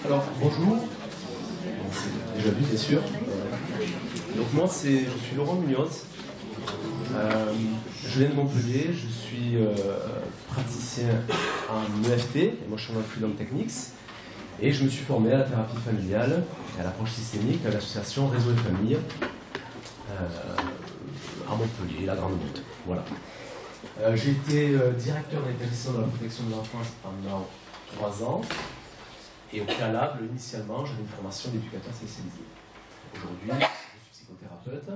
Alors, bonjour. C'est déjà vu, bien sûr. Donc moi, je suis Laurent Munoz. Je viens de Montpellier, je suis praticien en EFT, Emotional Freedom Techniques, et je me suis formé à la thérapie familiale et à l'approche systémique à l'association Réseau et Famille à Montpellier, la Grande Motte. Voilà. J'ai été directeur d'établissement de la protection de l'enfance pendant 3 ans. Et au préalable, initialement, j'avais une formation d'éducateur spécialisé. Aujourd'hui, je suis psychothérapeute.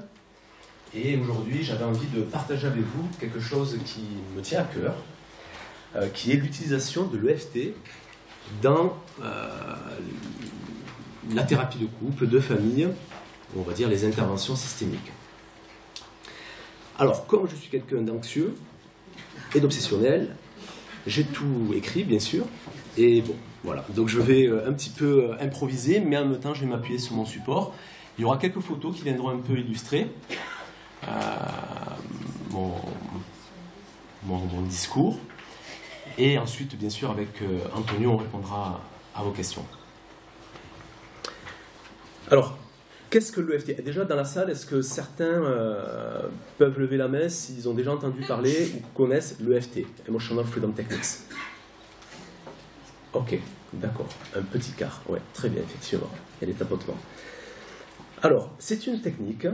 Et aujourd'hui, j'avais envie de partager avec vous quelque chose qui me tient à cœur, qui est l'utilisation de l'EFT dans la thérapie de couple, de famille, on va dire les interventions systémiques. Alors, comme je suis quelqu'un d'anxieux et d'obsessionnel, j'ai tout écrit, bien sûr, et bon, voilà. Donc je vais un petit peu improviser, mais en même temps, je vais m'appuyer sur mon support. Il y aura quelques photos qui viendront un peu illustrer mon discours. Et ensuite, bien sûr, avec Antonio, on répondra à vos questions. Alors, qu'est-ce que l'EFT? Déjà, dans la salle, est-ce que certains peuvent lever la main s'ils ont déjà entendu parler ou connaissent l'EFT, Emotional Freedom Techniques? Ok, d'accord. Un petit quart. Ouais, très bien, effectivement. Il y a des tapotements. Alors, c'est une technique,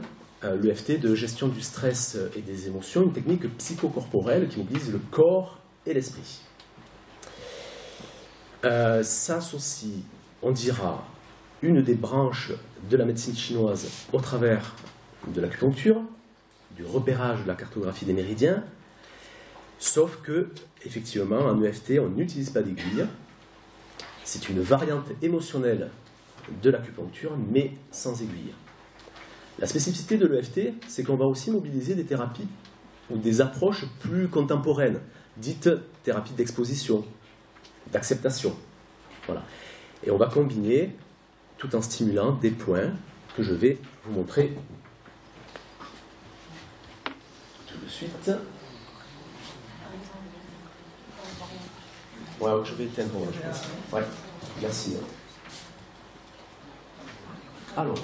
l'EFT, de gestion du stress et des émotions, une technique psychocorporelle qui mobilise le corps et l'esprit. Ça associe, on dira, une des branches de la médecine chinoise au travers de l'acupuncture, du repérage de la cartographie des méridiens, sauf que, effectivement, en EFT, on n'utilise pas d'aiguille. C'est une variante émotionnelle de l'acupuncture, mais sans aiguille. La spécificité de l'EFT, c'est qu'on va aussi mobiliser des thérapies ou des approches plus contemporaines, dites thérapies d'exposition, d'acceptation. Voilà. Et on va combiner, tout en stimulant, des points que je vais vous montrer tout de suite. Ouais, je vais éteindre, je pense. Ouais, merci. Alors,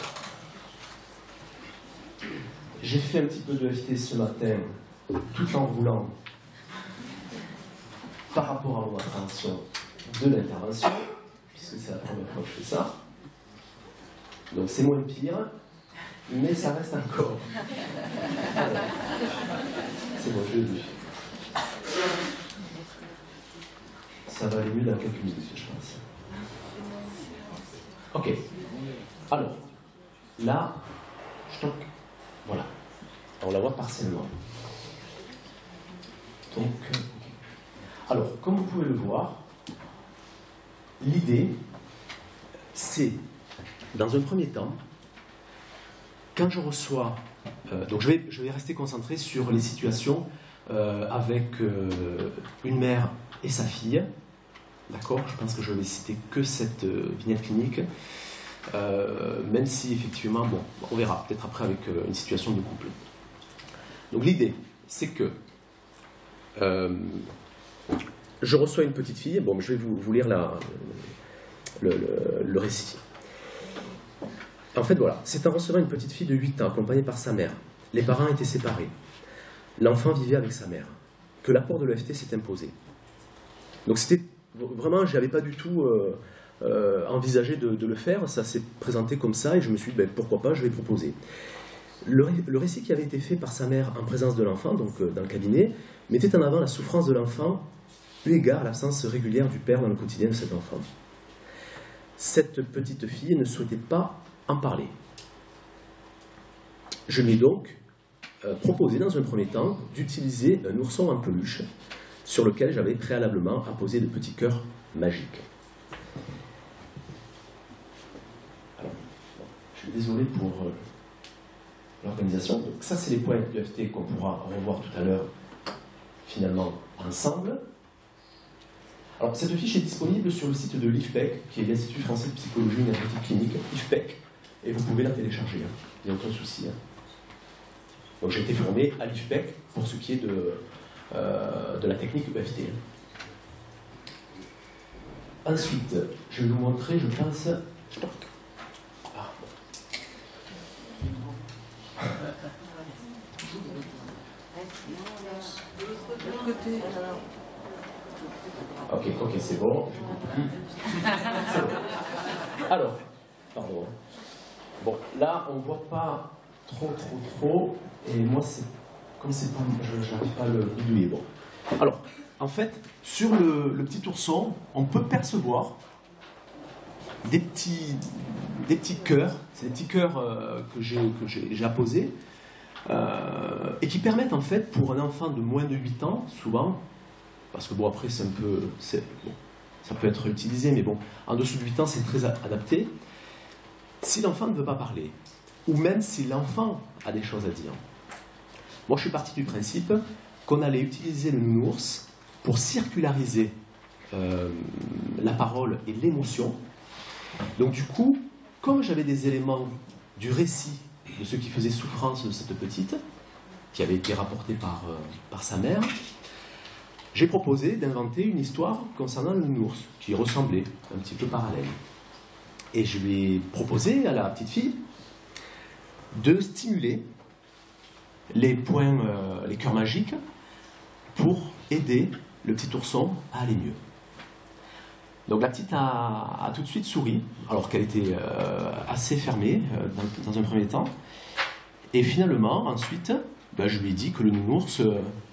j'ai fait un petit peu de EFT ce matin, tout en roulant par rapport à mon appréhension de l'intervention, puisque c'est la première fois que je fais ça. Donc c'est moins pire, mais ça reste encore. C'est bon, je l'ai vu. Ça va aller mieux dans quelques minutes, je pense. Ok. Alors, là, je toque. Voilà. On la voit partiellement. Donc, alors, comme vous pouvez le voir, l'idée, c'est, dans un premier temps, quand je reçois... donc, je vais rester concentré sur les situations avec une mère et sa fille. D'accord, je pense que je vais citer que cette vignette clinique, même si effectivement, bon, on verra peut-être après avec une situation de couple. Donc l'idée, c'est que je reçois une petite fille, bon, je vais vous lire le récit. En fait, voilà, c'est en recevant une petite fille de 8 ans, accompagnée par sa mère. Les parents étaient séparés. L'enfant vivait avec sa mère, que l'apport de l'EFT s'est imposé. Donc c'était... Vraiment, je n'avais pas du tout envisagé de le faire, ça s'est présenté comme ça et je me suis dit, ben, pourquoi pas, je vais proposer. Le récit qui avait été fait par sa mère en présence de l'enfant, donc dans le cabinet, mettait en avant la souffrance de l'enfant, eu égard à l'absence régulière du père dans le quotidien de cet enfant. Cette petite fille ne souhaitait pas en parler. Je lui ai donc proposé dans un premier temps d'utiliser un ourson en peluche sur lequel j'avais préalablement apposé de petits cœurs magiques. Alors, je suis désolé pour l'organisation. Donc ça, c'est les points d'EFT qu'on pourra revoir tout à l'heure, finalement, ensemble. Alors, cette fiche est disponible sur le site de l'IFPEC, qui est l'Institut français de psychologie énergétique clinique, IFPEC, et vous pouvez la télécharger, hein. Il n'y a aucun souci. Hein. Donc j'ai été formé à l'IFPEC pour ce qui est de la technique EFT. ensuite, je vais vous montrer, je pense... Ah. Ok, c'est bon. C'est bon. Alors, pardon. Bon, là, on ne voit pas trop, et moi, c'est comme c'est pas... Je n'arrive pas à le bidouiller. Bon. Alors, en fait, sur le petit ourson, on peut percevoir des petits cœurs. C'est des petits cœurs que j'ai apposés et qui permettent, en fait, pour un enfant de moins de 8 ans, souvent, parce que bon, après, c'est un peu... Bon, ça peut être utilisé, mais bon, en dessous de 8 ans, c'est très adapté. Si l'enfant ne veut pas parler, ou même si l'enfant a des choses à dire. Moi, je suis parti du principe qu'on allait utiliser le nounours pour circulariser la parole et l'émotion. Donc du coup, comme j'avais des éléments du récit de ce qui faisait souffrance de cette petite, qui avait été rapporté par sa mère, j'ai proposé d'inventer une histoire concernant le nounours, qui ressemblait un petit peu parallèle. Et je lui ai proposé à la petite fille de stimuler les points, les cœurs magiques, pour aider le petit ourson à aller mieux. Donc la petite a tout de suite souri, alors qu'elle était assez fermée dans un premier temps. Et finalement, ensuite, je lui ai dit que le nounours,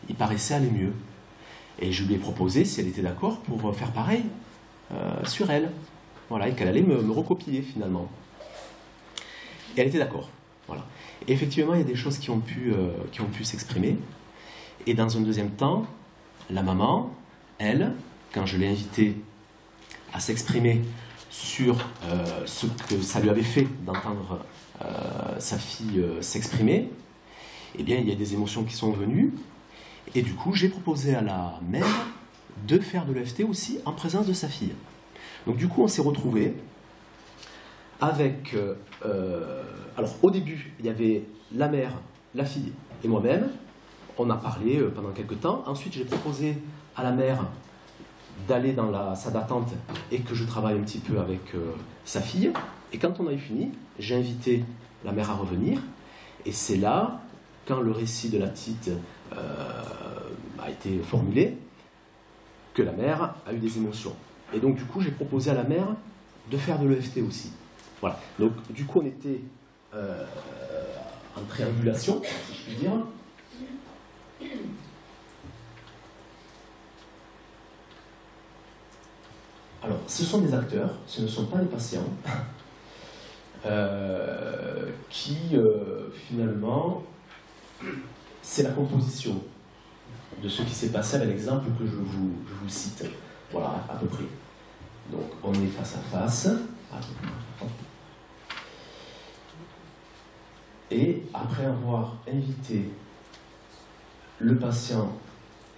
il paraissait aller mieux. Et je lui ai proposé, si elle était d'accord, pour faire pareil sur elle. Voilà, et qu'elle allait me recopier finalement. Et elle était d'accord. Voilà. Et effectivement, il y a des choses qui ont pu s'exprimer. Et dans un deuxième temps, la maman, elle, quand je l'ai invitée à s'exprimer sur ce que ça lui avait fait d'entendre sa fille s'exprimer, eh bien, il y a des émotions qui sont venues. Et du coup, j'ai proposé à la mère de faire de l'EFT aussi en présence de sa fille. Donc du coup, on s'est retrouvés avec... alors, au début, il y avait la mère, la fille et moi-même. On a parlé pendant quelques temps. Ensuite, j'ai proposé à la mère d'aller dans la salle d'attente et que je travaille un petit peu avec sa fille. Et quand on a eu fini, j'ai invité la mère à revenir. Et c'est là, quand le récit de la petite a été formulé, que la mère a eu des émotions. Et donc, du coup, j'ai proposé à la mère de faire de l'EFT aussi. Voilà. Donc, du coup, on était en triangulation, si je puis dire. Alors, ce sont des acteurs, ce ne sont pas des patients, qui, finalement, c'est la composition de ce qui s'est passé avec l'exemple que je vous cite. Voilà, à peu près. Donc, on est face à face. Et après avoir invité le patient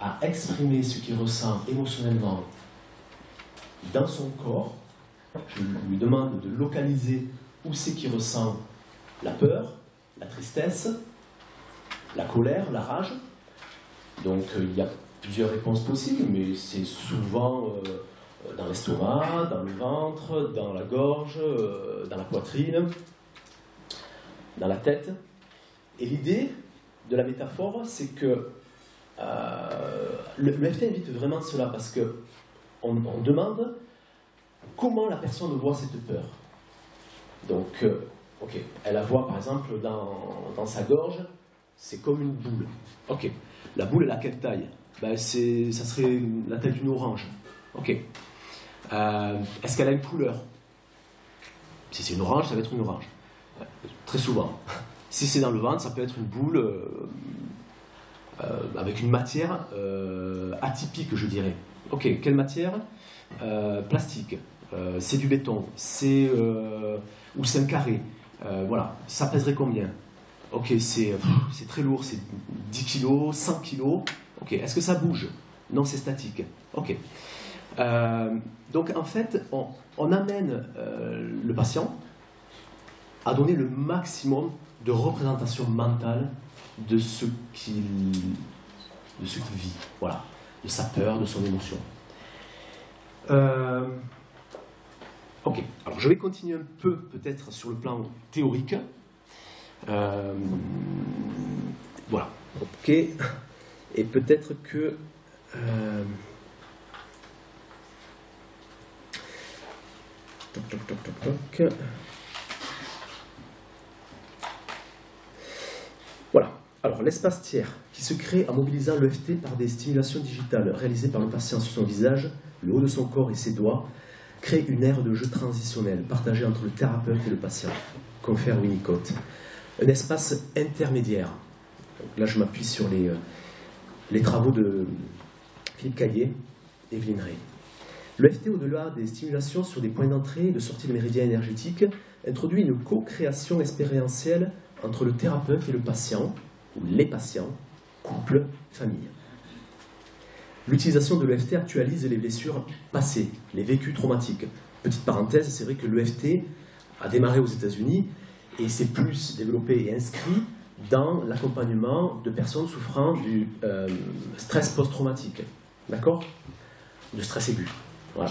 à exprimer ce qu'il ressent émotionnellement dans son corps, je lui demande de localiser où c'est qu'il ressent la peur, la tristesse, la colère, la rage. Donc il y a plusieurs réponses possibles, mais c'est souvent dans l'estomac, dans le ventre, dans la gorge, dans la poitrine, dans la tête. Et l'idée de la métaphore, c'est que le FT invite vraiment cela, parce qu'on demande comment la personne voit cette peur. Donc, ok, elle la voit par exemple dans sa gorge, c'est comme une boule. Ok, la boule, elle a quelle taille? Ben, ça serait la taille d'une orange. Ok. Est-ce qu'elle a une couleur? Si c'est une orange, ça va être une orange. Très souvent. Si c'est dans le ventre, ça peut être une boule avec une matière atypique, je dirais. Ok, quelle matière? Plastique. C'est du béton. Ou c'est un carré. Voilà. Ça pèserait combien? Ok, c'est très lourd, c'est 10 kg, 100 kg. Ok, est-ce que ça bouge? Non, c'est statique. Ok. Donc en fait, on amène le patient à donner le maximum de représentation mentale de ce qu'il vit, voilà, de sa peur, de son émotion. Ok, alors je vais continuer un peu peut-être sur le plan théorique. Voilà, ok. Et peut-être que... Toc, toc, toc, toc, toc. Voilà. Alors, l'espace tiers qui se crée en mobilisant l'EFT par des stimulations digitales réalisées par le patient sur son visage, le haut de son corps et ses doigts, crée une aire de jeu transitionnelle partagée entre le thérapeute et le patient, confère Winnicott. Un espace intermédiaire. Donc là, je m'appuie sur les travaux de Philippe Caillé et Evelyn Ray. L'EFT, au-delà des stimulations sur des points d'entrée et de sortie de méridien énergétique, introduit une co-création expérientielle entre le thérapeute et le patient, ou les patients, couple, famille. L'utilisation de l'EFT actualise les blessures passées, les vécus traumatiques. Petite parenthèse, c'est vrai que l'EFT a démarré aux États-Unis et s'est plus développé et inscrit dans l'accompagnement de personnes souffrant du stress post-traumatique. D'accord ? De stress aigu. Voilà.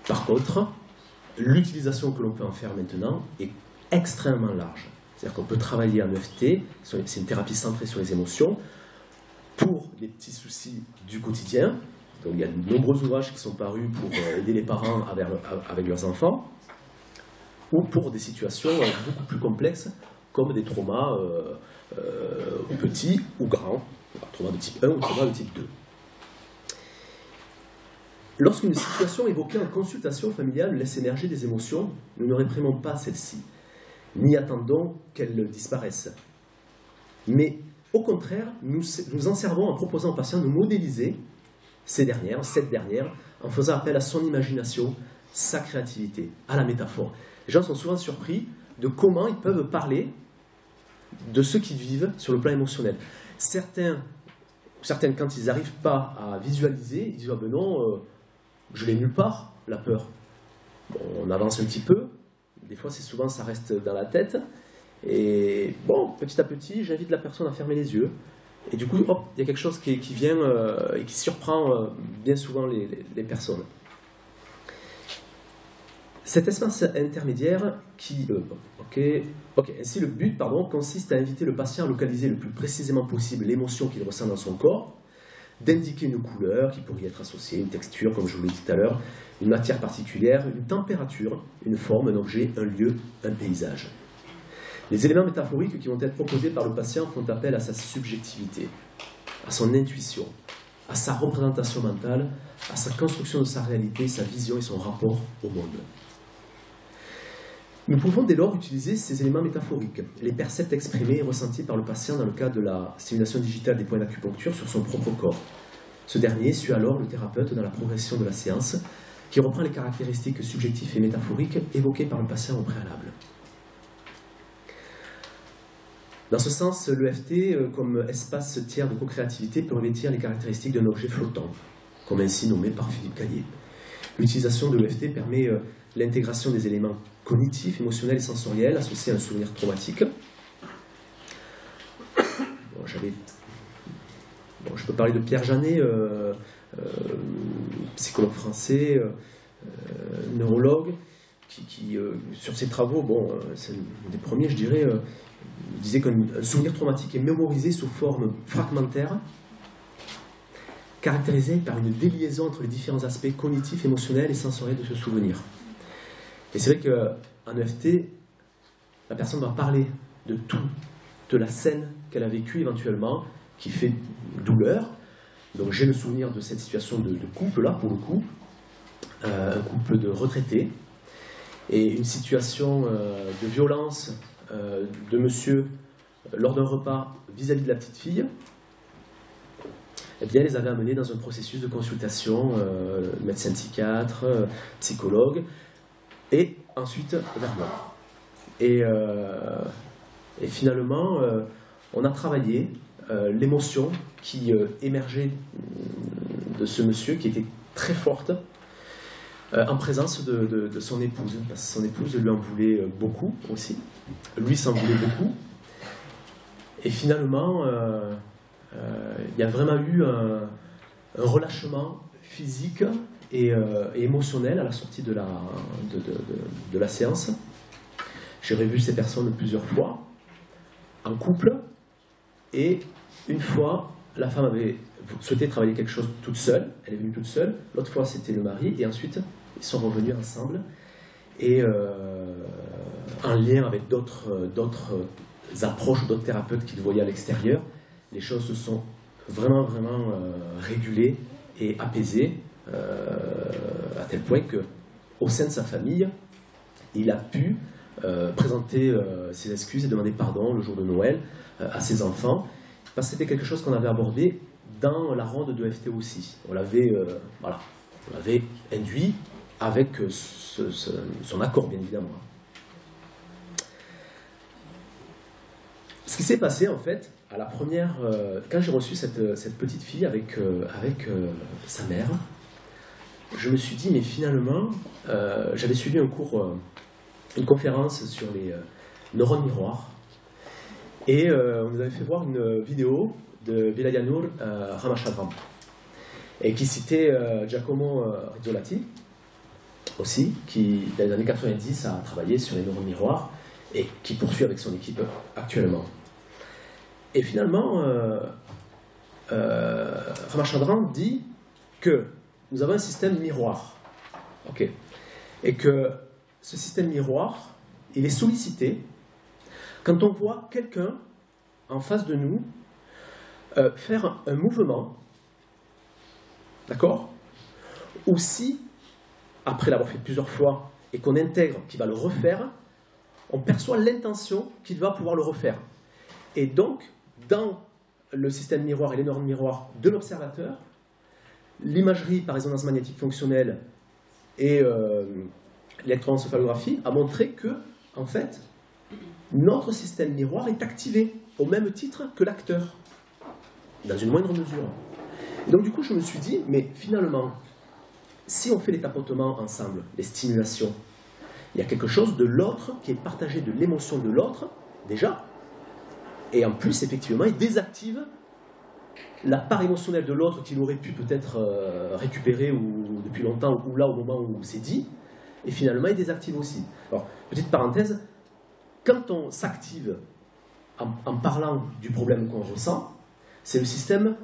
Par contre, l'utilisation que l'on peut en faire maintenant est extrêmement large. C'est-à-dire qu'on peut travailler en EFT, c'est une thérapie centrée sur les émotions, pour des petits soucis du quotidien. Donc il y a de nombreux ouvrages qui sont parus pour aider les parents avec leurs enfants, ou pour des situations beaucoup plus complexes, comme des traumas petits ou grands, trauma de type 1 ou trauma de type 2. Lorsqu'une situation évoquée en consultation familiale laisse émerger des émotions, nous ne réprimons pas celles-ci, ni attendons qu'elles disparaissent. Mais au contraire, nous en servons en proposant au patient de modéliser cette dernière, en faisant appel à son imagination, sa créativité, à la métaphore. Les gens sont souvent surpris de comment ils peuvent parler de ce qu'ils vivent sur le plan émotionnel. Certaines, quand ils n'arrivent pas à visualiser, ils disent « Ah ben non, je l'ai nulle part, la peur. » Bon, on avance un petit peu, des fois souvent ça reste dans la tête, et bon, petit à petit, j'invite la personne à fermer les yeux, et du coup, hop, il y a quelque chose qui vient et qui surprend bien souvent les personnes. Cet espace intermédiaire ainsi le but consiste à inviter le patient à localiser le plus précisément possible l'émotion qu'il ressent dans son corps, d'indiquer une couleur qui pourrait être associée, une texture, comme je vous l'ai dit tout à l'heure, une matière particulière, une température, une forme, un objet, un lieu, un paysage. Les éléments métaphoriques qui vont être proposés par le patient font appel à sa subjectivité, à son intuition, à sa représentation mentale, à sa construction de sa réalité, sa vision et son rapport au monde. Nous pouvons dès lors utiliser ces éléments métaphoriques, les percepts exprimés et ressentis par le patient dans le cadre de la stimulation digitale des points d'acupuncture sur son propre corps. Ce dernier suit alors le thérapeute dans la progression de la séance, qui reprend les caractéristiques subjectives et métaphoriques évoquées par le patient au préalable. Dans ce sens, l'EFT, comme espace tiers de co-créativité, peut revêtir les caractéristiques d'un objet flottant, comme ainsi nommé par Philippe Caillé. L'utilisation de l'EFT permet l'intégration des éléments cognitifs, émotionnels et sensoriels associés à un souvenir traumatique. Bon, je peux parler de Pierre Janet, psychologue français, neurologue, qui sur ses travaux, c'est un des premiers, je dirais, il disait qu'un souvenir traumatique est mémorisé sous forme fragmentaire, caractérisé par une déliaison entre les différents aspects cognitifs, émotionnels et sensoriels de ce souvenir. Et c'est vrai qu'en EFT, la personne va parler de tout, de la scène qu'elle a vécue éventuellement, qui fait douleur. Donc j'ai le souvenir de cette situation de couple là, pour le coup, un couple de retraités, et une situation de violence de monsieur lors d'un repas vis-à-vis de la petite fille. Eh bien, les avait amenés dans un processus de consultation, médecin psychiatre, psychologue, et ensuite vers moi. Et finalement, on a travaillé l'émotion qui émergeait de ce monsieur, qui était très forte, en présence de son épouse, parce que son épouse lui en voulait beaucoup aussi, lui s'en voulait beaucoup, et finalement, il y a vraiment eu un relâchement, physique et émotionnel à la sortie de la séance. J'ai revu ces personnes plusieurs fois, en couple, et une fois, la femme avait souhaité travailler quelque chose toute seule, elle est venue toute seule, l'autre fois c'était le mari, et ensuite ils sont revenus ensemble, et en lien avec d'autres approches, d'autres thérapeutes qu'ils voyaient à l'extérieur, les choses se sont vraiment régulées et apaisées, à tel point qu'au sein de sa famille, il a pu présenter ses excuses et demander pardon le jour de Noël à ses enfants, parce que c'était quelque chose qu'on avait abordé dans la ronde de FT aussi. On l'avait induit avec son accord, bien évidemment. Ce qui s'est passé, en fait, à la première, quand j'ai reçu cette petite fille avec sa mère, je me suis dit, mais finalement, j'avais suivi un cours, une conférence sur les neurones miroirs, et on nous avait fait voir une vidéo de Vilayanur Ramachandran, et qui citait Giacomo Rizzolatti, aussi, qui, dans les années 90, a travaillé sur les neurones miroirs, et qui poursuit avec son équipe actuellement. Et finalement, Ramachandran dit que nous avons un système miroir, okay, et que ce système miroir, il est sollicité quand on voit quelqu'un en face de nous faire un mouvement, d'accord? Ou si, après l'avoir fait plusieurs fois, et qu'on intègre qu'il va le refaire, on perçoit l'intention qu'il va pouvoir le refaire. Et donc, dans le système miroir et les neurones miroirs de l'observateur, l'imagerie par résonance magnétique fonctionnelle et l'électroencéphalographie a montré que, en fait, notre système miroir est activé au même titre que l'acteur, dans une moindre mesure. Et donc du coup, je me suis dit, mais finalement, si on fait les tapotements ensemble, les stimulations, il y a quelque chose de l'autre qui est partagé, de l'émotion de l'autre, déjà, et en plus, effectivement, il désactive la part émotionnelle de l'autre qu'il aurait pu peut-être récupérer ou, depuis longtemps, ou là, au moment où c'est dit, et finalement, il désactive aussi. Alors, petite parenthèse, quand on s'active en parlant du problème qu'on ressent, c'est le système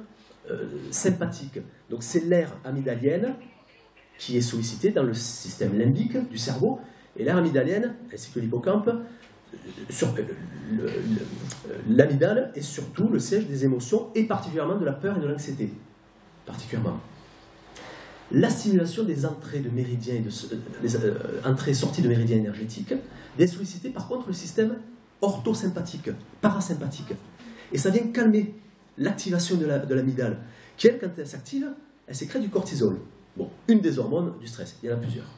sympathique. Donc, c'est l'aire amygdalienne qui est sollicitée dans le système limbique du cerveau, et l'aire amygdalienne, ainsi que l'hippocampe, l'amygdale est surtout le siège des émotions, et particulièrement de la peur et de l'anxiété. Particulièrement. La stimulation des entrées de méridiens et des entrées-sorties de méridiens énergétiques vient solliciter par contre le système orthosympathique, parasympathique. Et ça vient calmer l'activation de l'amygdale, qui elle, quand elle s'active, elle sécrète du cortisol. Bon, une des hormones du stress, il y en a plusieurs.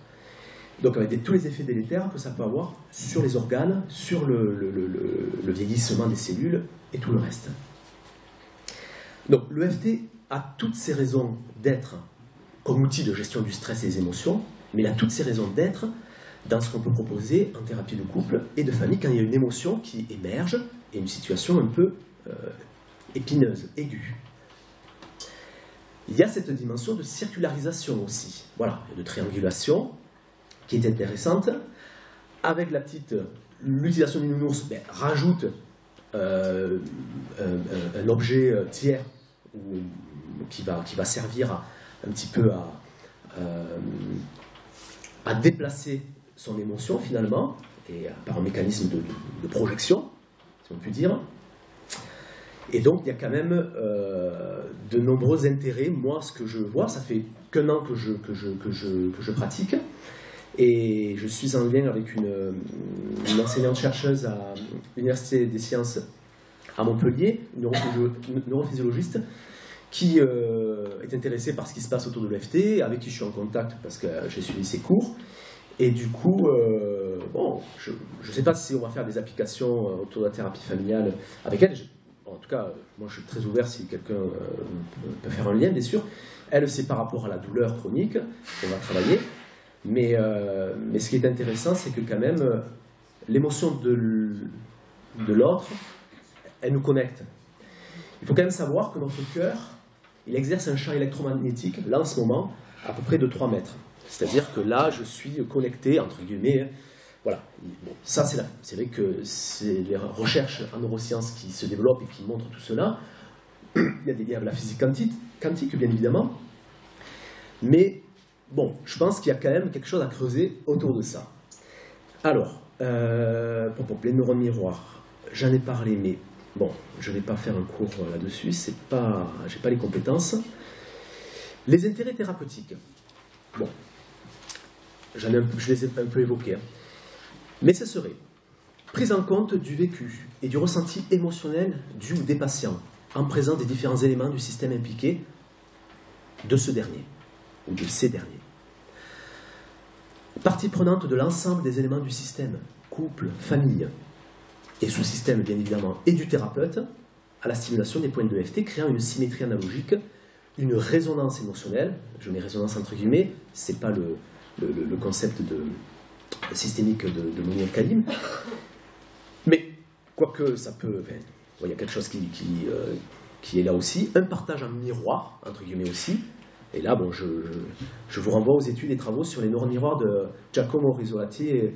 Donc avec tous les effets délétères que ça peut avoir sur les organes, sur le vieillissement des cellules et tout le reste. Donc l'EFT a toutes ses raisons d'être comme outil de gestion du stress et des émotions, mais il a toutes ses raisons d'être dans ce qu'on peut proposer en thérapie de couple et de famille quand il y a une émotion qui émerge et une situation un peu épineuse, aiguë. Il y a cette dimension de circularisation aussi, voilà, de triangulation, qui est intéressante. Avec l'utilisation du nounours, rajoute un objet tiers qui va servir un petit peu à déplacer son émotion finalement, et par un mécanisme de projection, si on peut dire. Et donc il y a quand même de nombreux intérêts. Moi, ce que je vois, ça fait qu'un an que je pratique, et je suis en lien avec une enseignante-chercheuse à l'Université des sciences à Montpellier, une neurophysiologiste, qui est intéressée par ce qui se passe autour de l'EFT, avec qui je suis en contact parce que j'ai suivi ses cours. Et du coup, bon, je ne sais pas si on va faire des applications autour de la thérapie familiale avec elle. En tout cas, moi je suis très ouvert si quelqu'un peut faire un lien, bien sûr. Elle, c'est par rapport à la douleur chronique qu'on va travailler. Mais ce qui est intéressant, c'est que quand même, l'émotion de l'autre, elle nous connecte. Il faut quand même savoir que notre cœur il exerce un champ électromagnétique, là en ce moment, à peu près de 3 mètres. C'est-à-dire que là, je suis connecté, entre guillemets, voilà. Bon, ça, c'est vrai que c'est les recherches en neurosciences qui se développent et qui montrent tout cela. Il y a la physique quantique, bien évidemment. Mais, bon, je pense qu'il y a quand même quelque chose à creuser autour de ça. Alors, les neurones miroirs, j'en ai parlé, mais bon, je ne vais pas faire un cours là-dessus, je n'ai pas les compétences. Les intérêts thérapeutiques, bon, je les ai un peu évoqués, hein. Mais ce serait prise en compte du vécu et du ressenti émotionnel du ou des patients, en présence des différents éléments du système impliqué de ce dernier, ou de ces derniers. Partie prenante de l'ensemble des éléments du système, couple, famille, et sous-système bien évidemment, et du thérapeute, à la stimulation des points de l'EFT, créant une symétrie analogique, une résonance émotionnelle, je mets résonance entre guillemets, c'est pas le concept systémique de Monier Kalim, mais quoique ça peut, enfin, il y a quelque chose qui est là aussi, un partage en miroir, entre guillemets aussi, et là, bon, je vous renvoie aux études et travaux sur les neurones miroirs de Giacomo Rizzolatti et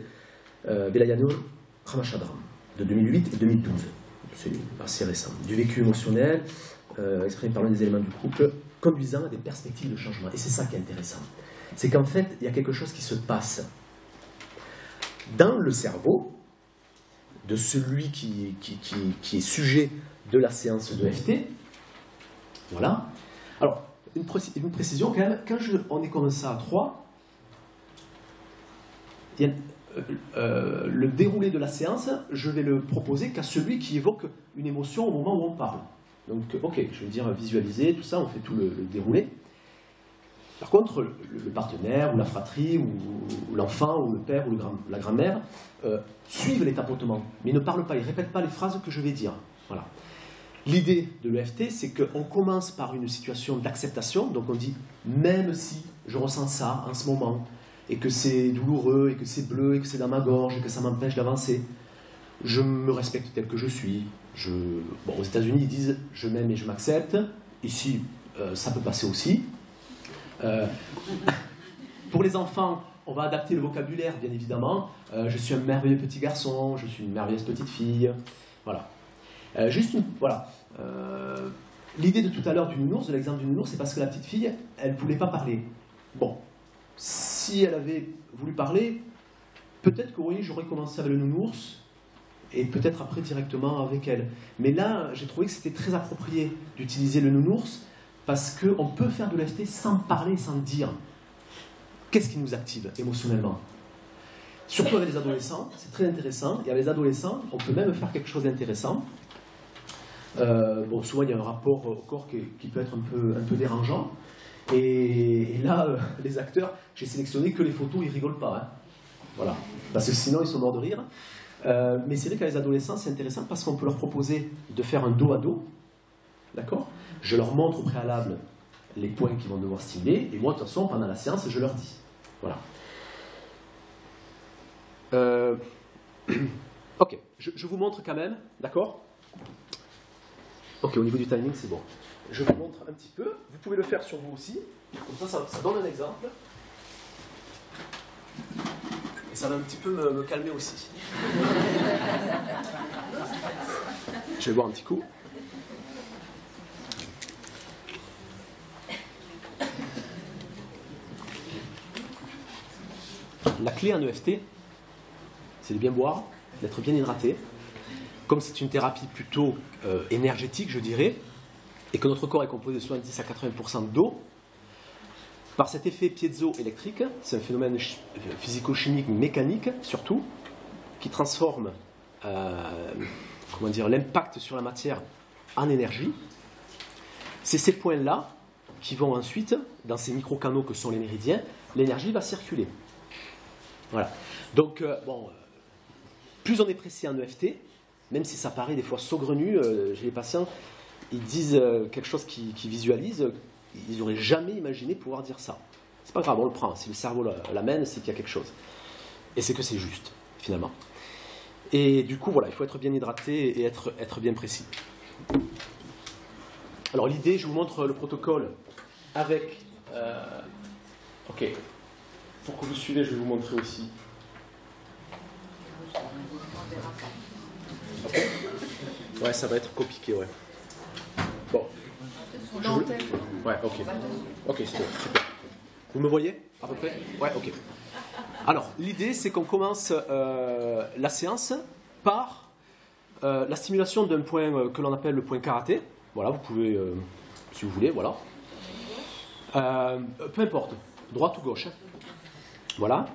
Velayano Ramachandran, de 2008 et 2012. C'est assez récent. Du vécu émotionnel, exprimé par l'un des éléments du couple, conduisant à des perspectives de changement. Et c'est ça qui est intéressant. C'est qu'en fait, il y a quelque chose qui se passe dans le cerveau de celui qui est sujet de la séance de FT. Voilà. Alors, une précision quand même, quand on est comme ça à 3, le déroulé de la séance, je vais le proposer qu'à celui qui évoque une émotion au moment où on parle. Donc, ok, je vais dire visualiser, tout ça, on fait tout le déroulé. Par contre, le partenaire, ou la fratrie, ou l'enfant, ou le père, ou la grand-mère, suivent les tapotements, mais ne parlent pas, ils ne répètent pas les phrases que je vais dire. Voilà. L'idée de l'EFT, c'est qu'on commence par une situation d'acceptation, donc on dit, même si je ressens ça en ce moment, et que c'est douloureux, et que c'est bleu, et que c'est dans ma gorge, et que ça m'empêche d'avancer, je me respecte tel que je suis. Bon, aux États-Unis, ils disent, je m'aime et je m'accepte. Ici, ça peut passer aussi. Pour les enfants, on va adapter le vocabulaire, bien évidemment. Je suis un merveilleux petit garçon, je suis une merveilleuse petite fille. Voilà. Voilà. L'idée de tout à l'heure du nounours, de l'exemple du nounours, c'est parce que la petite fille, elle ne voulait pas parler. Bon, si elle avait voulu parler, peut-être que oui, j'aurais commencé avec le nounours, et peut-être après directement avec elle. Mais là, j'ai trouvé que c'était très approprié d'utiliser le nounours, parce qu'on peut faire de l'EFT sans parler, sans dire. Qu'est-ce qui nous active émotionnellement? Surtout avec les adolescents, c'est très intéressant. Et avec les adolescents, on peut même faire quelque chose d'intéressant. Bon, souvent, il y a un rapport au corps qui peut être un peu dérangeant. Et là, les acteurs, j'ai sélectionné que les photos, ils rigolent pas. Hein. Voilà. Parce que sinon, ils sont morts de rire. Mais c'est vrai qu'avec les adolescents, c'est intéressant parce qu'on peut leur proposer de faire un dos à dos. D'accord? Je leur montre au préalable les points qu'ils vont devoir stimuler. Et moi, de toute façon, pendant la séance, je leur dis. Voilà. Ok, je vous montre quand même, d'accord? Ok, au niveau du timing, c'est bon. Je vous montre un petit peu. Vous pouvez le faire sur vous aussi. Comme ça donne un exemple. Et ça va un petit peu me calmer aussi. Je vais boire un petit coup. La clé en EFT, c'est de bien boire, d'être bien hydraté. Comme c'est une thérapie plutôt énergétique, je dirais, et que notre corps est composé de 70 à 80% d'eau, par cet effet piézoélectrique, c'est un phénomène physico-chimique, mécanique surtout, qui transforme l'impact sur la matière en énergie. C'est ces points-là qui vont ensuite, dans ces micro-canaux que sont les méridiens, l'énergie va circuler. Voilà. Donc, plus on est précis en EFT, même si ça paraît des fois saugrenu, j'ai les patients, ils disent quelque chose qu'ils visualisent, ils n'auraient jamais imaginé pouvoir dire ça. C'est pas grave, on le prend. Si le cerveau l'amène, c'est qu'il y a quelque chose. Et c'est que c'est juste, finalement. Et du coup, voilà, il faut être bien hydraté et être bien précis. Alors l'idée, je vous montre le protocole avec... ok. Pour que vous suivez, je vais vous montrer aussi. Okay. Ouais, ça va être compliqué, ouais. Bon. Ouais, ok. Ok, c'est bon, super. Vous me voyez, à peu près? Ouais, ok. Alors, l'idée, c'est qu'on commence la séance par la stimulation d'un point que l'on appelle le point karaté. Voilà, vous pouvez, si vous voulez, voilà. Peu importe, droite ou gauche. Voilà.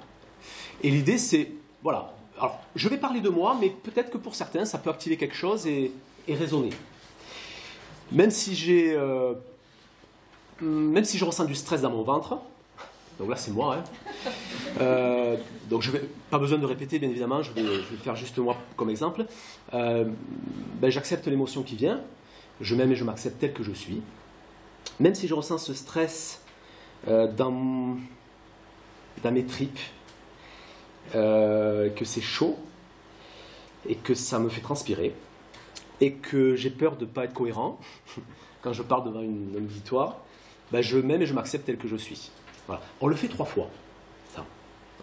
Et l'idée, c'est, voilà. Alors, je vais parler de moi, mais peut-être que pour certains, ça peut activer quelque chose et résonner. Même si je ressens du stress dans mon ventre, donc là, c'est moi, hein. Donc, pas besoin de répéter, bien évidemment, je vais faire juste moi comme exemple. J'accepte l'émotion qui vient, je m'aime et je m'accepte tel que je suis. Même si je ressens ce stress dans mes tripes, que c'est chaud et que ça me fait transpirer et que j'ai peur de ne pas être cohérent quand je parle devant une auditoire, je m'aime et je m'accepte tel que je suis. Voilà. On le fait 3 fois. Ça.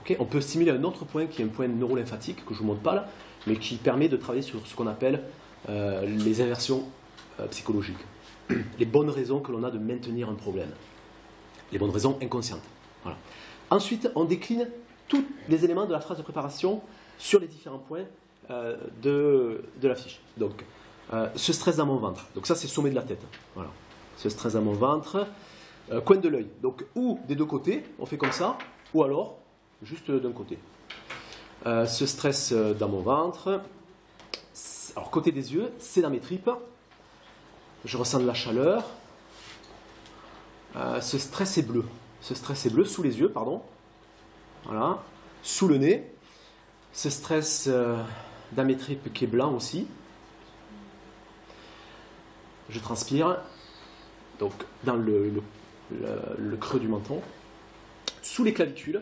Okay, on peut stimuler un autre point qui est un point neurolymphatique que je ne vous montre pas là, mais qui permet de travailler sur ce qu'on appelle les inversions psychologiques. Les bonnes raisons que l'on a de maintenir un problème. Les bonnes raisons inconscientes. Voilà. Ensuite, on décline tous les éléments de la phrase de préparation sur les différents points de la fiche. Donc, ce stress dans mon ventre. Donc ça, c'est sommet de la tête. Voilà. Ce stress dans mon ventre. Coin de l'œil. Donc, ou des deux côtés, on fait comme ça, ou alors, juste d'un côté. Ce stress dans mon ventre. Alors, côté des yeux, c'est dans mes tripes. Je ressens de la chaleur. Ce stress est bleu. Ce stress est bleu, sous les yeux, pardon. Voilà. Sous le nez. Ce stress dans mes tripes qui est blanc aussi. Je transpire. Donc, dans le creux du menton. Sous les clavicules.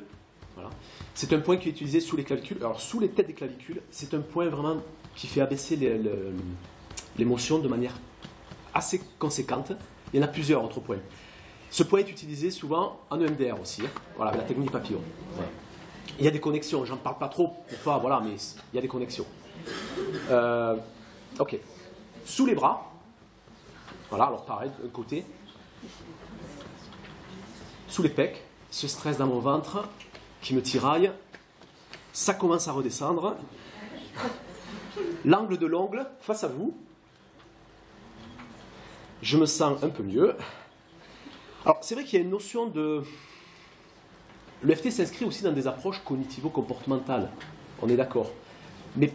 Voilà. C'est un point qui est utilisé sous les clavicules. Alors, sous les têtes des clavicules, c'est un point vraiment qui fait abaisser l'émotion de manière assez conséquente. Il y en a plusieurs autres points. Ce point est utilisé souvent en EMDR aussi. Hein. Voilà, la technique papillon. Voilà. Il y a des connexions, j'en parle pas trop pour pas, voilà, mais il y a des connexions. Ok. Sous les bras. Voilà, alors pareil, d'un côté. Sous les pecs. Ce stress dans mon ventre qui me tiraille. Ça commence à redescendre. L'angle de l'ongle face à vous. Je me sens un peu mieux. Alors, c'est vrai qu'il y a une notion de... L'EFT s'inscrit aussi dans des approches cognitivo-comportementales. On est d'accord. Mais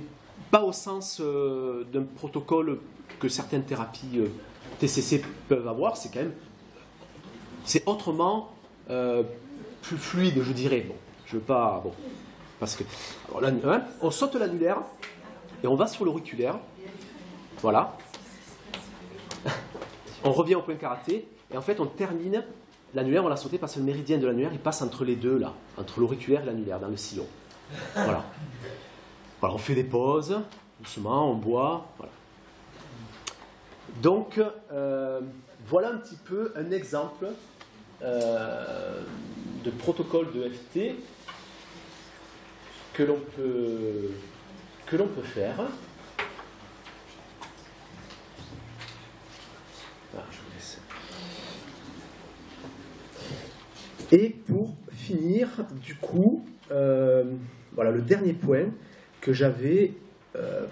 pas au sens d'un protocole que certaines thérapies TCC peuvent avoir. C'est quand même... C'est autrement plus fluide, je dirais. Bon, je veux pas... Bon, parce que... Alors, là, hein, on saute l'annulaire et on va sur l'auriculaire. Voilà. On revient au point karaté. Et en fait, on termine, l'annulaire, on l'a sauté parce que le méridien de l'annulaire, il passe entre les deux, là, entre l'auriculaire et l'annulaire, dans le sillon. Voilà. Voilà, on fait des pauses, doucement, on boit, voilà. Donc, voilà un petit peu un exemple de protocole de FT que l'on peut faire. Et pour finir, du coup, voilà, le dernier point que j'avais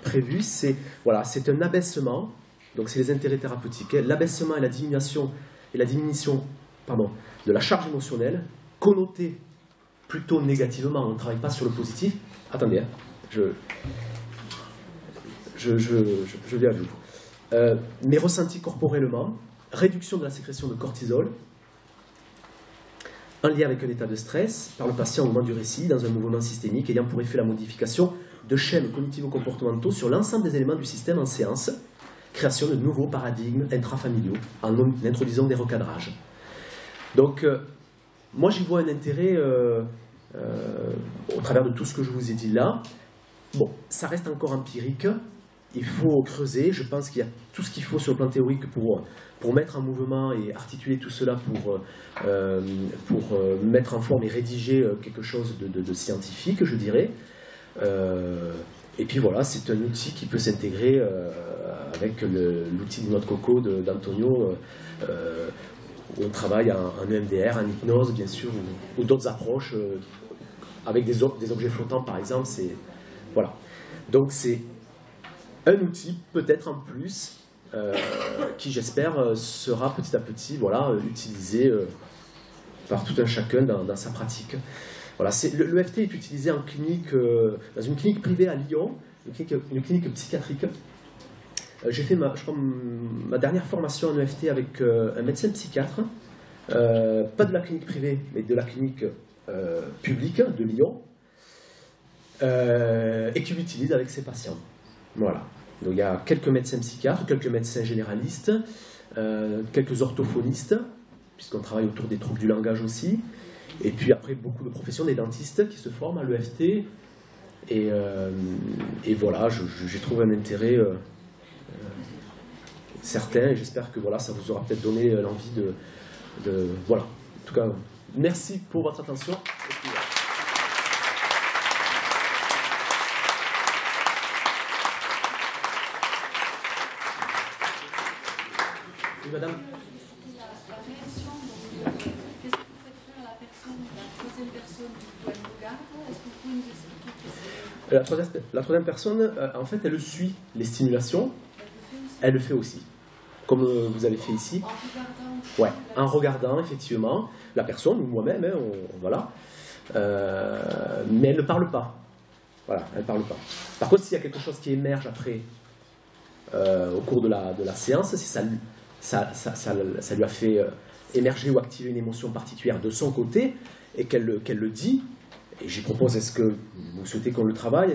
prévu, c'est voilà, c'est un abaissement, donc c'est les intérêts thérapeutiques, hein, l'abaissement et la diminution de la charge émotionnelle, connotée plutôt négativement, on ne travaille pas sur le positif. Attendez, hein, je viens à vous. Mais ressentis corporellement, réduction de la sécrétion de cortisol, en lien avec un état de stress par le patient au moment du récit, dans un mouvement systémique ayant pour effet la modification de schèmes cognitivo-comportementaux sur l'ensemble des éléments du système en séance, création de nouveaux paradigmes intrafamiliaux en introduisant des recadrages. Donc, moi j'y vois un intérêt au travers de tout ce que je vous ai dit là. Bon, ça reste encore empirique, il faut creuser. Je pense qu'il y a tout ce qu'il faut sur le plan théorique pour mettre en mouvement et articuler tout cela pour mettre en forme et rédiger quelque chose de scientifique, je dirais. Et puis voilà, c'est un outil qui peut s'intégrer avec l'outil de notre coco d'Antonio, où on travaille en EMDR, en hypnose bien sûr, ou d'autres approches, avec des objets flottants par exemple. Voilà. Donc c'est un outil peut-être en plus qui j'espère sera petit à petit voilà, utilisé par tout un chacun dans sa pratique. Voilà, l'EFT est utilisé en clinique, dans une clinique privée à Lyon, une clinique psychiatrique. J'ai fait ma dernière formation en EFT avec un médecin psychiatre, pas de la clinique privée, mais de la clinique publique de Lyon, et qui l'utilise avec ses patients. Voilà. Donc il y a quelques médecins psychiatres, quelques médecins généralistes, quelques orthophonistes, puisqu'on travaille autour des troubles du langage aussi, et puis après beaucoup de professions, des dentistes qui se forment à l'EFT, et voilà, j'ai trouvé un intérêt certain, et j'espère que voilà, ça vous aura peut-être donné l'envie de... Voilà, en tout cas, merci pour votre attention. Oui, madame. La réaction, qu'est-ce que vous faites faire à la personne, la troisième personne qui vous regarde? Est-ce que vous pouvez nous expliquer que c'est... La troisième personne, en fait, elle suit les stimulations. Elle le fait aussi. Comme vous avez fait ici. En regardant. Ouais, en regardant, effectivement, la personne, ou moi-même, hein, voilà. Mais elle ne parle pas. Voilà, elle ne parle pas. Par contre, s'il y a quelque chose qui émerge après, au cours de la séance, si ça lui a fait émerger ou activer une émotion particulière de son côté, et qu'elle le dit, et j'y propose, est-ce que vous souhaitez qu'on le travaille?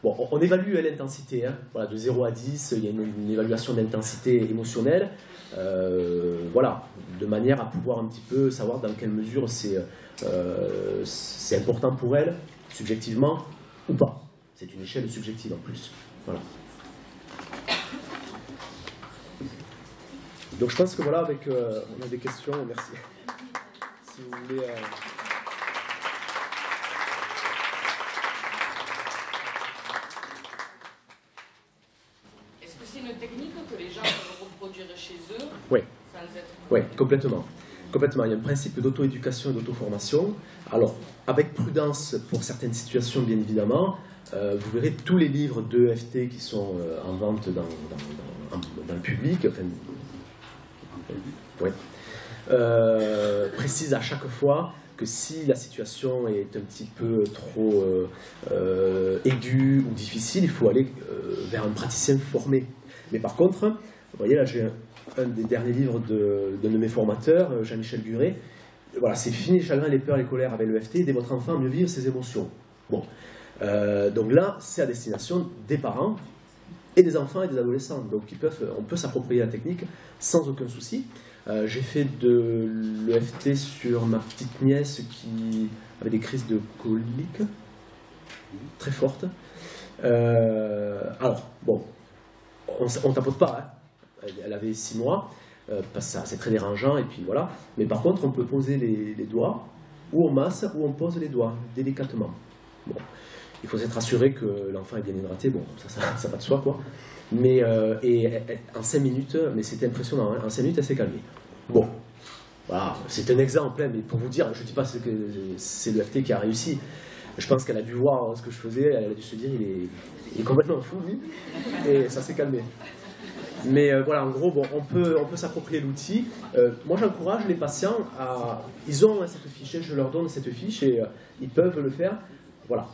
Bon, on évalue l'intensité, hein, voilà, de 0 à 10, il y a une évaluation d'intensité émotionnelle, voilà, de manière à pouvoir un petit peu savoir dans quelle mesure c'est important pour elle, subjectivement, ou pas. C'est une échelle subjective en plus. Voilà. Donc je pense que voilà, avec, on a des questions, merci. Si vous voulez... Est-ce que c'est une technique que les gens peuvent reproduire chez eux? Oui. Sans être... Oui, complètement. Complètement. Il y a un principe d'auto-éducation et d'auto-formation. Alors, avec prudence pour certaines situations, bien évidemment, vous verrez tous les livres d'EFT qui sont en vente dans le public, enfin, ouais, précise à chaque fois que si la situation est un petit peu trop aiguë ou difficile, il faut aller vers un praticien formé. Mais par contre, vous voyez là, j'ai un des derniers livres d'un de mes formateurs, Jean-Michel Guret. Voilà, c'est Fini les chagrins, les peurs, les colères avec l'EFT, aider votre enfant à mieux vivre ses émotions. Bon, donc là, c'est à destination des parents et des enfants et des adolescents. Donc on peut s'approprier la technique sans aucun souci. J'ai fait de l'EFT sur ma petite nièce qui avait des crises de colique très fortes. Alors, bon, on ne tapote pas, hein. Elle avait 6 mois, parce que c'est très dérangeant, et puis voilà. Mais par contre, on peut poser les doigts, ou on masse, ou on pose les doigts, délicatement. Bon. Il faut s'être assuré que l'enfant est bien hydraté, bon, ça va de soi, quoi. Mais, en 5 minutes, mais c'était impressionnant, hein, en 5 minutes, elle s'est calmée. Bon, voilà, c'est un exemple, hein, mais pour vous dire, je ne dis pas que c'est l'EFT qui a réussi. Je pense qu'elle a dû voir ce que je faisais, elle a dû se dire, il est complètement fou, lui, et ça s'est calmé. Mais voilà, en gros, bon, on peut s'approprier l'outil. Moi, j'encourage les patients à... Ils ont cette fiche, je leur donne cette fiche, et ils peuvent le faire. Voilà.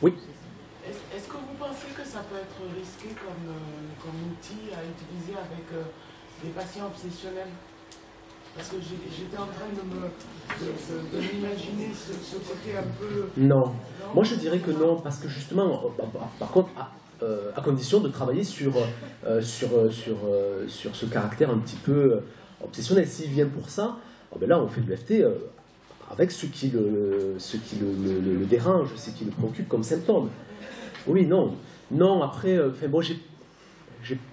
Oui. Est-ce que vous pensez que ça peut être risqué comme outil à utiliser avec des patients obsessionnels? Parce que j'étais en train de m'imaginer ce côté un peu... Non. Moi, je dirais que non, parce que justement, par contre, à condition de travailler sur ce caractère un petit peu obsessionnel. S'il vient pour ça, ben là, on fait de l'EFT avec ce qui le dérange, ce qui le préoccupe comme symptôme. Oui, non. Non, après, bon, j'ai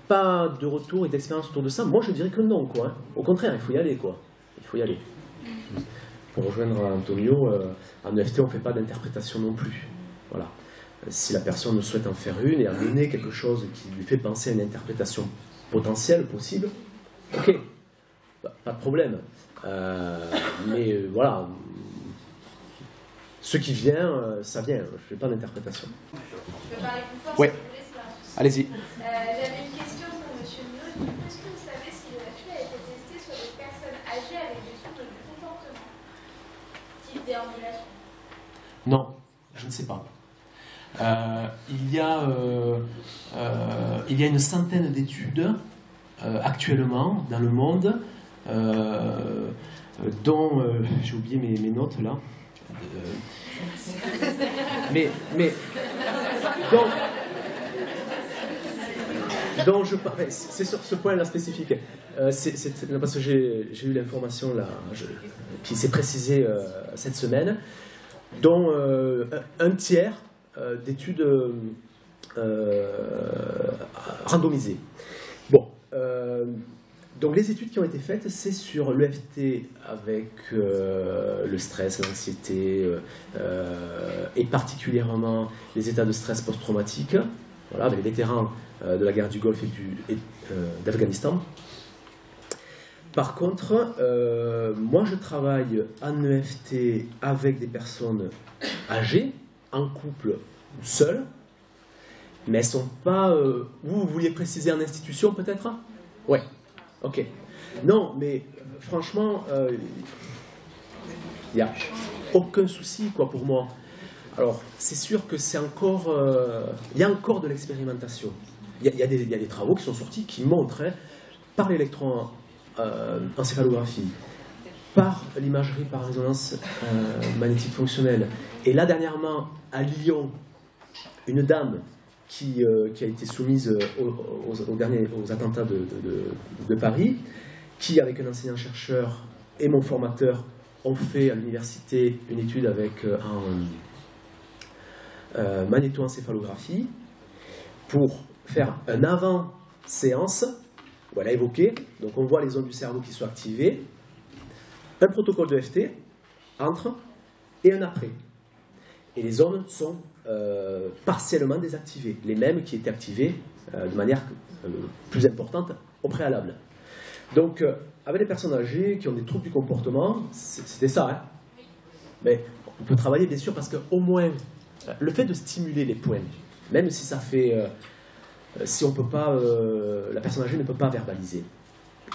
pas de retour et d'expérience autour de ça. Moi, je dirais que non, quoi. Hein. Au contraire, il faut y aller, quoi. Il faut y aller. Pour rejoindre Antonio, en EFT, on ne fait pas d'interprétation non plus. Voilà. Si la personne souhaite en faire une et amener quelque chose qui lui fait penser à une interprétation potentielle, possible, ok, pas de problème. Mais voilà, ce qui vient, ça vient. Je ne fais pas d'interprétation. Je peux parler plus fort Ouais. si vous voulez, c'est pas un souci. Allez-y. J'avais une question pour M. Nino. Est-ce que vous savez si le FT a été testé sur des personnes âgées avec des troubles du comportement, type déambulation? Non, je ne sais pas. Il y a une centaine d'études actuellement dans le monde, dont j'ai oublié mes notes là. Mais donc c'est sur ce point-là spécifique. C'est parce que j'ai eu l'information là, qui s'est précisée cette semaine, dont un tiers d'études randomisées. Bon, donc les études qui ont été faites, c'est sur l'EFT avec le stress, l'anxiété, et particulièrement les états de stress post-traumatique, voilà, avec les vétérans de la guerre du Golfe et d'Afghanistan. Par contre, moi je travaille en EFT avec des personnes âgées, en couple ou seules, mais elles ne sont pas... vous vouliez préciser en institution peut-être? Ouais, ok. Non, mais franchement, il n'y a aucun souci quoi, pour moi. Alors, c'est sûr que c'est encore... il y a encore de l'expérimentation. Il y a des travaux qui sont sortis qui montrent, hein, par l'électroencéphalographie, par l'imagerie par résonance magnétique fonctionnelle. Et là, dernièrement, à Lyon, une dame qui a été soumise aux attentats de Paris, qui, avec un enseignant-chercheur et mon formateur, ont fait à l'université une étude avec magnétoencéphalographie pour faire un avant-séance où elle a évoqué, donc on voit les zones du cerveau qui sont activées, un protocole de FT entre et un après. Et les zones sont partiellement désactivées, les mêmes qui étaient activées de manière plus importante au préalable. Donc, avec les personnes âgées qui ont des troubles du comportement, c'était ça. Hein. Mais on peut travailler bien sûr parce qu'au moins, le fait de stimuler les points, même si ça fait... si on peut pas, la personne âgée ne peut pas verbaliser.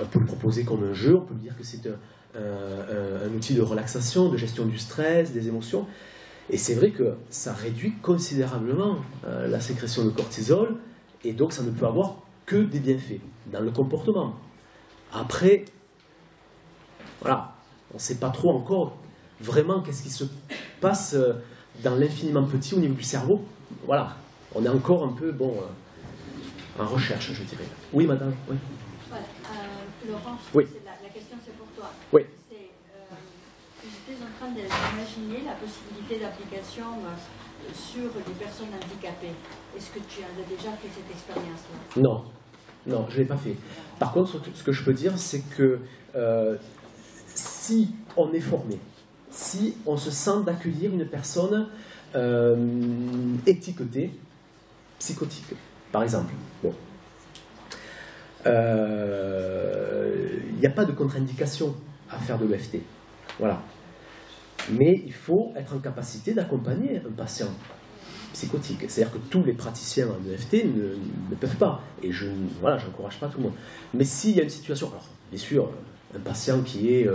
On peut le proposer comme un jeu, on peut lui dire que c'est un outil de relaxation, de gestion du stress, des émotions. Et c'est vrai que ça réduit considérablement la sécrétion de cortisol, et donc ça ne peut avoir que des bienfaits dans le comportement. Après, voilà, on ne sait pas trop encore vraiment qu'est-ce qui se passe dans l'infiniment petit au niveau du cerveau. Voilà, on est encore un peu, bon, en recherche, je dirais. Oui, madame, oui. Voilà, Laurent, oui. La question c'est pour toi. Oui. J'étais en train d'imaginer la possibilité d'application sur des personnes handicapées. Est-ce que tu as déjà fait cette expérience-là? Non, non, je ne l'ai pas fait. Par contre, ce que je peux dire, c'est que si on est formé, si on se sent d'accueillir une personne étiquetée, psychotique, par exemple, bon, il n'y a pas de contre-indication à faire de l'EFT. Voilà. Mais il faut être en capacité d'accompagner un patient psychotique. C'est-à-dire que tous les praticiens en EFT ne peuvent pas. Et je n'encourage pas tout le monde. Mais s'il y a une situation, alors bien sûr, un patient qui est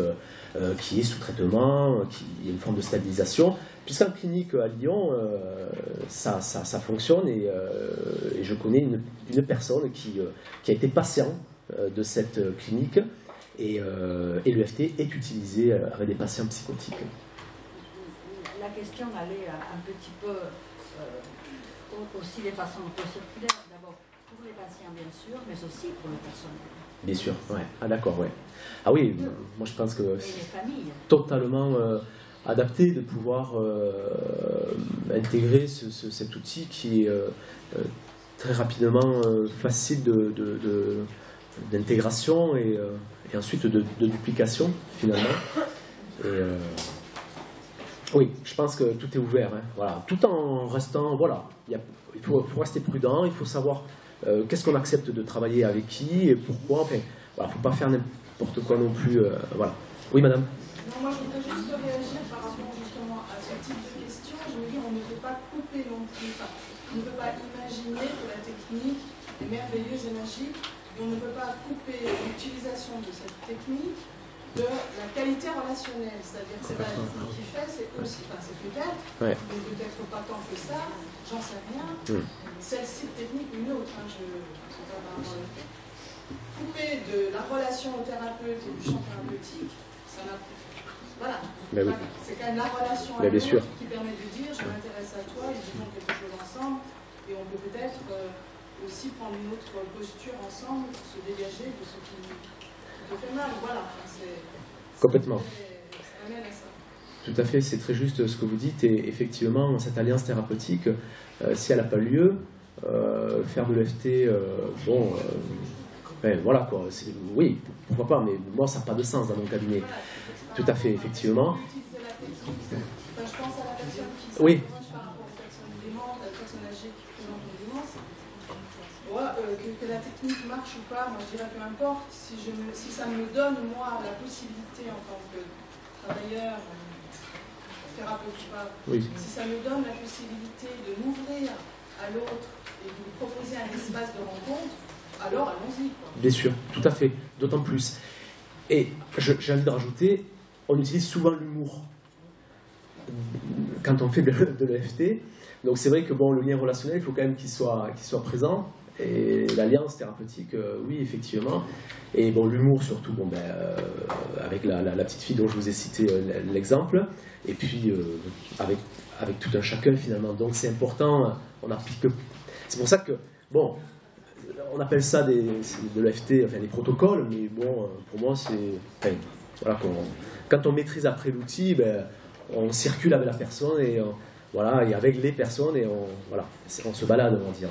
sous traitement, qui a une forme de stabilisation, puisqu'en clinique à Lyon, ça fonctionne, et je connais une personne qui a été patient de cette clinique, et l'EFT est utilisé avec des patients psychotiques. La question allait un petit peu aussi de façon un peu circulaire, d'abord pour les patients bien sûr, mais aussi pour le personnel. Bien sûr, ouais. Ah d'accord, ouais. Ah oui, moi je pense que c'est totalement adapté de pouvoir intégrer cet outil qui est très rapidement facile d'intégration et ensuite de duplication finalement. Et, oui, je pense que tout est ouvert, hein, voilà. Tout en restant, voilà, il faut rester prudent, il faut savoir qu'est-ce qu'on accepte de travailler avec qui et pourquoi. Enfin, voilà, faut pas faire n'importe quoi non plus. Voilà. Oui, madame. Non, moi je voudrais juste réagir par rapport justement à ce type de question. Je veux dire, on ne peut pas couper non plus. Enfin, on ne peut pas imaginer que la technique est merveilleuse et magique, et on ne peut pas couper l'utilisation de cette technique de la qualité relationnelle. C'est-à-dire que c'est pas la technique qui fait, c'est aussi, enfin c'est peut-être, mais peut-être pas tant que ça, j'en sais rien. Celle-ci technique ou une autre, hein, je ne sais pas par rapport à l'autre. Couper de la relation au thérapeute et du champ thérapeutique, ça n'a pas. Voilà, Oui. c'est quand même la relation à l'autre qui permet de dire je m'intéresse à toi et disons quelque chose ensemble, et on peut peut-être aussi prendre une autre posture ensemble pour se dégager de ce qui te fait mal. Voilà, complètement. Ça amène à ça. Tout à fait, c'est très juste ce que vous dites, et effectivement, cette alliance thérapeutique, si elle n'a pas lieu, faire de l'EFT, ben, voilà quoi, oui, pourquoi pas, mais moi ça n'a pas de sens dans mon cabinet. Tout à fait, effectivement. Je pense à la personne qui oui. par rapport aux personnes démentes, à la personne âgée qui présente une démence. Que la technique marche ou pas, moi je dirais peu importe. Si ça me donne, moi, la possibilité en tant que travailleur, thérapeute, si ça me donne la possibilité de m'ouvrir à l'autre et de lui proposer un espace de rencontre, alors allons-y. Bien sûr, tout à fait, d'autant plus. Et j'ai envie de rajouter, on utilise souvent l'humour quand on fait de l'EFT. Donc c'est vrai que bon, le lien relationnel, il faut quand même qu'il soit présent. Et l'alliance thérapeutique, oui, effectivement. Et bon, l'humour surtout, bon, ben, avec la petite fille dont je vous ai cité l'exemple. Et puis avec tout un chacun finalement. Donc c'est important, on applique. C'est pour ça que, bon, on appelle ça de l'EFT, enfin des protocoles, mais bon, pour moi, c'est. Enfin, voilà, quand on maîtrise après l'outil, ben, on circule avec la personne et, voilà, et avec les personnes et on se balade, on va dire.